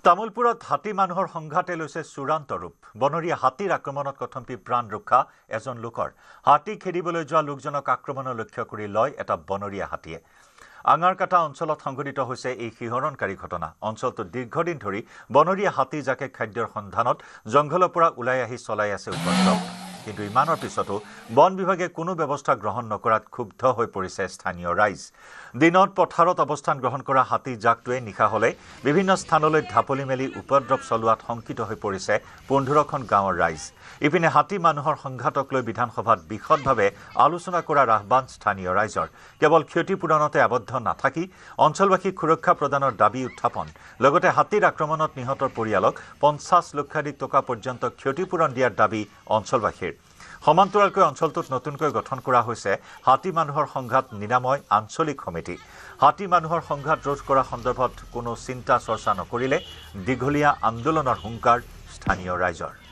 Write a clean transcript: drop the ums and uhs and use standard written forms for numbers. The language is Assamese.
তামুলপুৰত হাতী মানুহৰ সংঘাতে লৈছে চূড়ান্ত ৰূপ। বনৰীয়া হাতীৰ আক্ৰমণত কথম্পি প্ৰাণ ৰক্ষা এজন লোকৰ। হাতী খেদিবলৈ যোৱা লোকজনক আক্ৰমণৰ লক্ষ্য কৰি লয় এটা বনৰীয়া হাতীয়ে। আঙাৰকাটা অঞ্চলত সংঘটিত হৈছে এই শিহৰণকাৰী ঘটনা। অঞ্চলটোত দীৰ্ঘদিন ধৰি বনৰীয়া হাতী যাকে খাদ্যৰ সন্ধানত জংঘলৰ পৰা ওলাই আহি চলাই আছে উপদ্ৰৱ। কিন্তু ইমানৰ পিছতো বন বিভাগে কোনো ব্যৱস্থা গ্ৰহণ নকৰাত ক্ষুব্ধ হৈ পৰিছে স্থানীয় ৰাইজ। দিনত পথাৰত অৱস্থান গ্ৰহণ কৰা হাতী জাকটোৱে নিশা হলে বিভিন্ন স্থানলৈ ঢাপলি মেলি উপদ্ৰৱ চলোৱাত শংকিত হৈ পৰিছে 15খন গাঁৱৰ ৰাইজ। ইপিনে হাতী মানুহৰ সংঘাতক লৈ বিধানসভাত বিশদভাৱে আলোচনা কৰাৰ আহ্বান স্থানীয় ৰাইজৰ। কেৱল ক্ষতিপূৰণতে আবদ্ধ নাথাকি অঞ্চলবাসীক সুৰক্ষা প্ৰদানৰ দাবী উত্থাপন। লগতে হাতীৰ আক্ৰমণত নিহতৰ পৰিয়ালক 50 লক্ষাধিক টকা পৰ্যন্ত ক্ষতিপূৰণ দিয়াৰ দাবী অঞ্চলবাসীৰ। সমান্তৰালকৈ অঞ্চলটোত নতুনকৈ গঠন কৰা হৈছে হাতী মানুহৰ সংঘাত নিৰাময় আঞ্চলিক সমিতি। হাতী মানুহৰ সংঘাত ৰোধ কৰা সন্দৰ্ভত কোনো চিন্তা চৰ্চা নকৰিলে দীঘলীয়া আন্দোলনৰ হুংকাৰ স্থানীয় ৰাইজৰ।